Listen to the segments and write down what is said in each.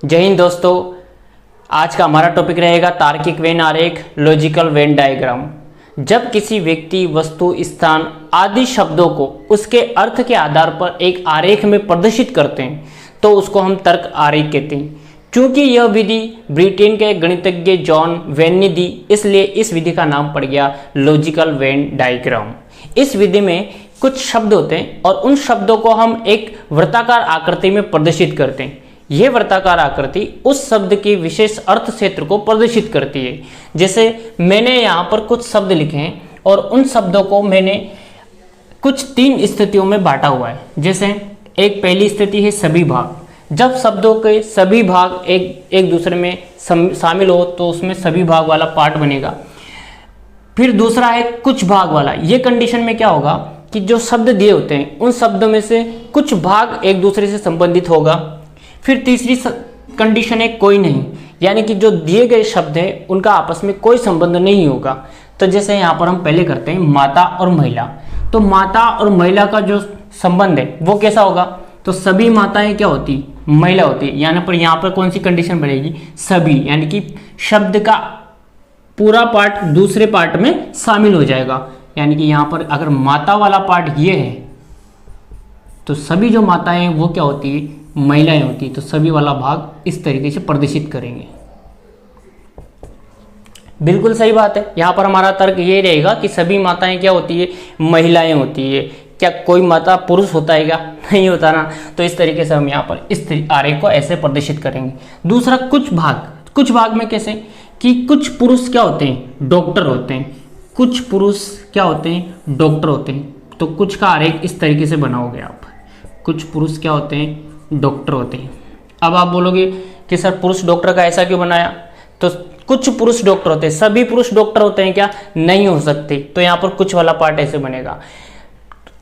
जय हिंद दोस्तों। आज का हमारा टॉपिक रहेगा तार्किक वेन आरेख, लॉजिकल वेन डायग्राम। जब किसी व्यक्ति, वस्तु, स्थान आदि शब्दों को उसके अर्थ के आधार पर एक आरेख में प्रदर्शित करते हैं तो उसको हम तर्क आरेख कहते हैं। चूंकि यह विधि ब्रिटेन के गणितज्ञ जॉन वेन ने दी, इसलिए इस विधि का नाम पड़ गया लॉजिकल वेन डायग्राम। इस विधि में कुछ शब्द होते हैं और उन शब्दों को हम एक वृत्ताकार आकृति में प्रदर्शित करते हैं। यह वृत्ताकार आकृति उस शब्द के विशेष अर्थ क्षेत्र को प्रदर्शित करती है। जैसे मैंने यहाँ पर कुछ शब्द लिखे हैं और उन शब्दों को मैंने कुछ 3 स्थितियों में बांटा हुआ है। जैसे एक पहली स्थिति है सभी भाग। जब शब्दों के सभी भाग एक दूसरे में शामिल हो तो उसमें सभी भाग वाला पार्ट बनेगा। फिर दूसरा है कुछ भाग वाला। ये कंडीशन में क्या होगा कि जो शब्द दिए होते हैं उन शब्दों में से कुछ भाग एक दूसरे से संबंधित होगा। फिर तीसरी कंडीशन है कोई नहीं, यानी कि जो दिए गए शब्द हैं उनका आपस में कोई संबंध नहीं होगा। तो जैसे यहाँ पर हम पहले करते हैं माता और महिला। तो माता और महिला का जो संबंध है वो कैसा होगा? तो सभी माताएं क्या होती? महिला होती। यानी पर यहाँ पर कौन सी कंडीशन बनेगी? सभी, यानी कि शब्द का पूरा पार्ट दूसरे पार्ट में शामिल हो जाएगा। यानी कि यहाँ पर अगर माता वाला पार्ट ये है तो सभी जो माताएं हैं वो क्या होती है? महिलाएं होती। तो सभी वाला भाग इस तरीके से प्रदर्शित करेंगे। बिल्कुल सही बात है। यहाँ पर हमारा तर्क ये रहेगा कि सभी माताएं क्या होती है? महिलाएं होती है। क्या कोई माता पुरुष होता है क्या? नहीं होता ना। तो इस तरीके से हम यहाँ पर इस आरेख को ऐसे प्रदर्शित करेंगे। दूसरा कुछ भाग। कुछ भाग में कैसे कि कुछ पुरुष क्या होते हैं? डॉक्टर होते हैं। कुछ पुरुष क्या होते हैं? डॉक्टर होते हैं। तो कुछ का आरेख इस तरीके से बनाओगे आप। कुछ पुरुष क्या होते हैं? डॉक्टर होते हैं। अब आप बोलोगे कि सर पुरुष डॉक्टर का ऐसा क्यों बनाया? तो कुछ पुरुष डॉक्टर होते हैं। सभी पुरुष डॉक्टर होते हैं क्या? नहीं हो सकते। तो यहाँ पर कुछ वाला पार्ट ऐसे बनेगा।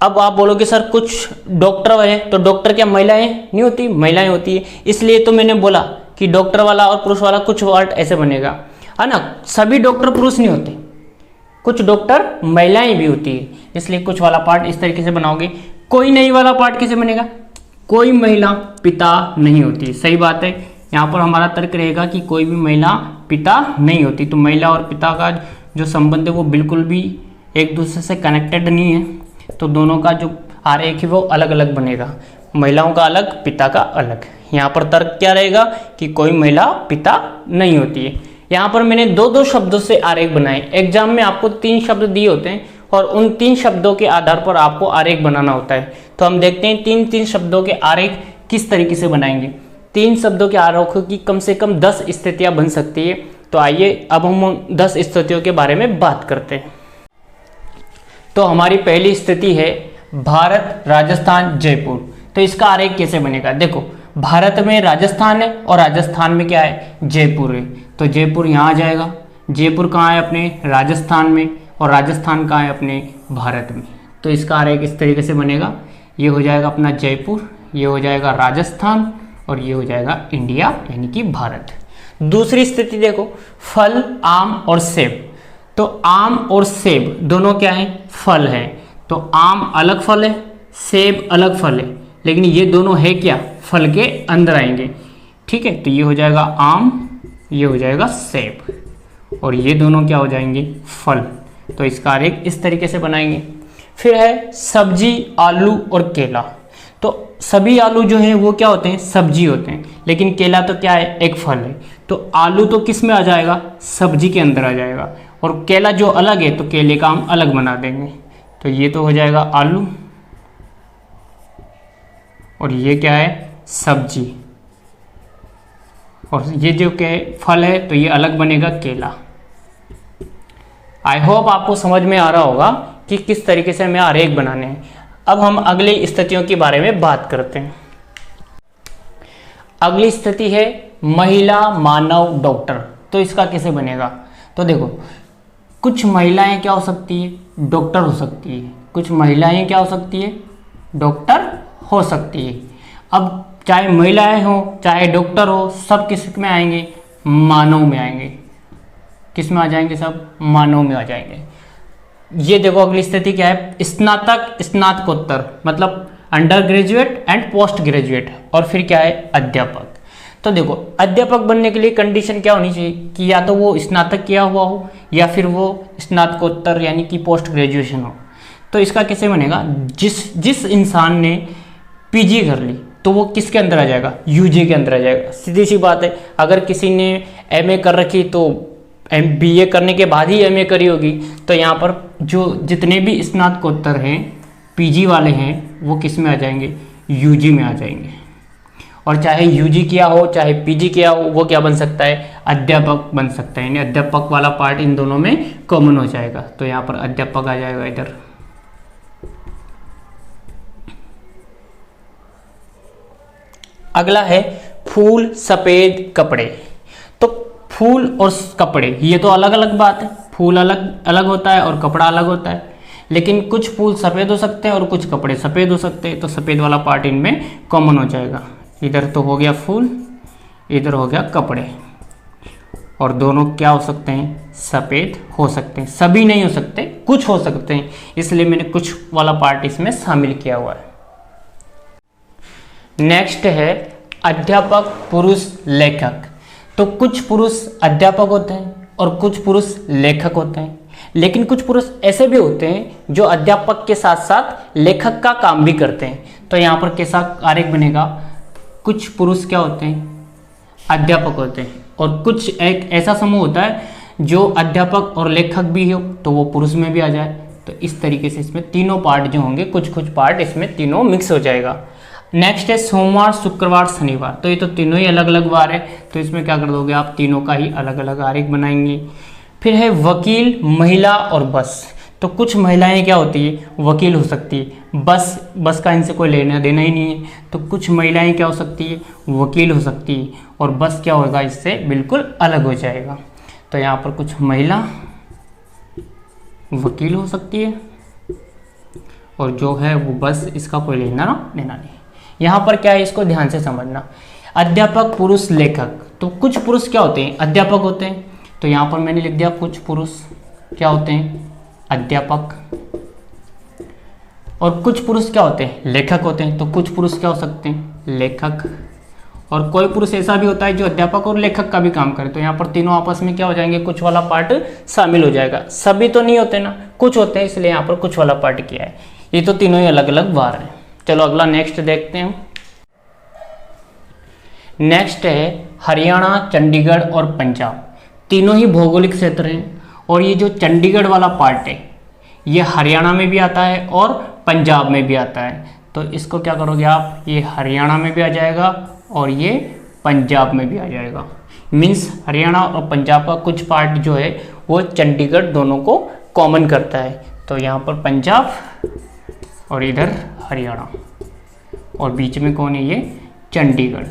अब आप बोलोगे सर कुछ डॉक्टर है, तो डॉक्टर क्या महिलाएं नहीं होती? महिलाएं होती है। इसलिए तो मैंने बोला कि डॉक्टर वाला और पुरुष वाला कुछ पार्ट ऐसे बनेगा, है ना। सभी डॉक्टर पुरुष नहीं होते, कुछ डॉक्टर महिलाएं भी होती है। इसलिए कुछ वाला पार्ट इस तरीके से बनाओगे। कोई नहीं वाला पार्ट कैसे बनेगा? कोई महिला पिता नहीं होती। सही बात है। यहाँ पर हमारा तर्क रहेगा कि कोई भी महिला पिता नहीं होती। तो महिला और पिता का जो संबंध है वो बिल्कुल भी एक दूसरे से कनेक्टेड नहीं है। तो दोनों का जो आरेख है वो अलग अलग बनेगा। महिलाओं का अलग, पिता का अलग। यहाँ पर तर्क क्या रहेगा कि कोई महिला पिता नहीं होती है। यहाँ पर मैंने दो शब्दों से आरेख बनाए। एग्जाम में आपको 3 शब्द दिए होते हैं और उन 3 शब्दों के आधार पर आपको आरेख बनाना होता है। तो हम देखते हैं 3 शब्दों के आरेख किस तरीके से बनाएंगे। 3 शब्दों के आरेखों की कम से कम 10 स्थितियां बन सकती है। तो आइए अब हम 10 स्थितियों के बारे में बात करते हैं। तो हमारी पहली स्थिति है भारत, राजस्थान, जयपुर। तो इसका आरेख कैसे बनेगा? देखो, भारत में राजस्थान है और राजस्थान में क्या है? जयपुर है। तो जयपुर यहाँ आ जाएगा। जयपुर कहाँ है? अपने राजस्थान में। और राजस्थान कहाँ है? अपने भारत में। तो इसका आरेख इस तरीके से बनेगा। ये हो जाएगा अपना जयपुर, ये हो जाएगा राजस्थान और ये हो जाएगा इंडिया यानी कि भारत। दूसरी स्थिति देखो, फल, आम और सेब। तो आम और सेब दोनों क्या है? फल है। तो आम अलग फल है, सेब अलग फल है, लेकिन ये दोनों है क्या? फल के अंदर आएंगे। ठीक है। तो ये हो जाएगा आम, ये हो जाएगा सेब और ये दोनों क्या हो जाएंगे? फल। तो इसका आरेख इस तरीके से बनाएंगे। फिर है सब्जी, आलू और केला। तो सभी आलू जो हैं वो क्या होते हैं? सब्जी होते हैं, लेकिन केला तो क्या है? एक फल है। तो आलू तो किस में आ जाएगा? सब्जी के अंदर आ जाएगा। और केला जो अलग है तो केले का हम अलग बना देंगे। तो ये तो हो जाएगा आलू और ये क्या है? सब्जी। और ये जो क्या है? फल है। तो ये अलग बनेगा केला। आई होप आपको समझ में आ रहा होगा कि किस तरीके से हमें आरेख बनाने हैं। अब हम अगली स्थितियों के बारे में बात करते हैं। अगली स्थिति है महिला, मानव, डॉक्टर। तो इसका कैसे बनेगा? तो देखो, कुछ महिलाएं क्या हो सकती है? डॉक्टर हो सकती है। कुछ महिलाएं क्या हो सकती है? डॉक्टर हो सकती है। अब चाहे महिलाएं हो चाहे डॉक्टर हो, सब किस में आएंगे? मानव में आएंगे। किस में आ जाएंगे? सब मानव में आ जाएंगे। ये देखो अगली स्थिति क्या है? स्नातक, स्नातकोत्तर, मतलब under graduate and post graduate. और फिर क्या है? अध्यापक। तो तो देखो अध्यापक बनने के लिए कंडीशन क्या होनी चाहिए कि या तो वो स्नातक किया हुआ हो या फिर वो स्नातकोत्तर यानी कि पोस्ट ग्रेजुएशन हो। तो इसका कैसे बनेगा, जिस इंसान ने पीजी कर ली तो वो किसके अंदर आ जाएगा, यूजी के अंदर आ जाएगा। सीधी सी बात है, अगर किसी ने एमए कर रखी तो बीए करने के बाद ही एमए करी होगी, तो यहाँ पर जो जितने भी स्नातकोत्तर हैं पीजी वाले हैं वो किस में आ जाएंगे, यूजी में आ जाएंगे। और चाहे यूजी किया हो चाहे पीजी किया हो वो क्या बन सकता है, अध्यापक बन सकता है। यानी अध्यापक वाला पार्ट इन दोनों में कॉमन हो जाएगा। तो यहाँ पर अध्यापक आ जाएगा इधर। अगला है फूल सफेद कपड़े। तो फूल और कपड़े ये तो अलग अलग बात है, फूल अलग अलग होता है और कपड़ा अलग होता है। लेकिन कुछ फूल सफ़ेद हो सकते हैं और कुछ कपड़े सफ़ेद हो सकते हैं, तो सफ़ेद वाला पार्ट इनमें कॉमन हो जाएगा। इधर तो हो गया फूल, इधर हो गया कपड़े, और दोनों क्या हो सकते हैं, सफ़ेद हो सकते हैं। सभी नहीं हो सकते, कुछ हो सकते हैं, इसलिए मैंने कुछ वाला पार्ट इसमें शामिल किया हुआ है। नेक्स्ट है अध्यापक पुरुष लेखक। तो कुछ पुरुष अध्यापक होते हैं और कुछ पुरुष लेखक होते हैं, लेकिन कुछ पुरुष ऐसे भी होते हैं जो अध्यापक के साथ साथ लेखक का काम भी करते हैं। तो यहाँ पर कैसा आरेख बनेगा, कुछ पुरुष क्या होते हैं, अध्यापक होते हैं, और कुछ एक ऐसा समूह होता है जो अध्यापक और लेखक भी हो तो वो पुरुष में भी आ जाए। तो इस तरीके से इसमें तीनों पार्ट जो होंगे, कुछ कुछ पार्ट इसमें तीनों मिक्स हो जाएगा। नेक्स्ट है सोमवार शुक्रवार शनिवार। तो ये तो तीनों ही अलग अलग वार है, तो इसमें क्या कर दोगे आप, तीनों का ही अलग अलग आरेख बनाएंगे। फिर है वकील, महिला और बस। तो कुछ महिलाएं क्या होती है, वकील हो सकती है, बस का इनसे कोई लेना देना ही नहीं है। तो कुछ महिलाएं क्या हो सकती है, वकील हो सकती है, और बस क्या होगा, इससे बिल्कुल अलग हो जाएगा। तो यहाँ पर कुछ महिला वकील हो सकती है और जो है वो बस, इसका कोई लेना देना नहीं। यहाँ पर क्या है, इसको ध्यान से समझना। अध्यापक पुरुष लेखक, तो कुछ पुरुष क्या होते हैं, अध्यापक होते हैं। तो यहाँ पर मैंने लिख दिया कुछ पुरुष क्या होते हैं, अध्यापक, और कुछ पुरुष क्या होते हैं, लेखक होते हैं। तो कुछ पुरुष क्या हो सकते हैं, लेखक, और कोई पुरुष ऐसा भी होता है जो अध्यापक और लेखक का भी काम करे। तो यहाँ पर तीनों आपस में क्या हो जाएंगे, कुछ वाला पार्ट शामिल हो जाएगा। सभी तो नहीं होते ना, कुछ होते हैं, इसलिए यहाँ पर कुछ वाला पार्ट किया है। ये तो तीनों ही अलग अलग वार हैं। चलो अगला नेक्स्ट देखते हैं। नेक्स्ट है हरियाणा, चंडीगढ़ और पंजाब। तीनों ही भौगोलिक क्षेत्र हैं, और ये जो चंडीगढ़ वाला पार्ट है ये हरियाणा में भी आता है और पंजाब में भी आता है। तो इसको क्या करोगे आप, ये हरियाणा में भी आ जाएगा और ये पंजाब में भी आ जाएगा। मीन्स हरियाणा और पंजाब का कुछ पार्ट जो है वो चंडीगढ़ दोनों को कॉमन करता है। तो यहाँ पर पंजाब और इधर हरियाणा, और बीच में कौन है, ये चंडीगढ़।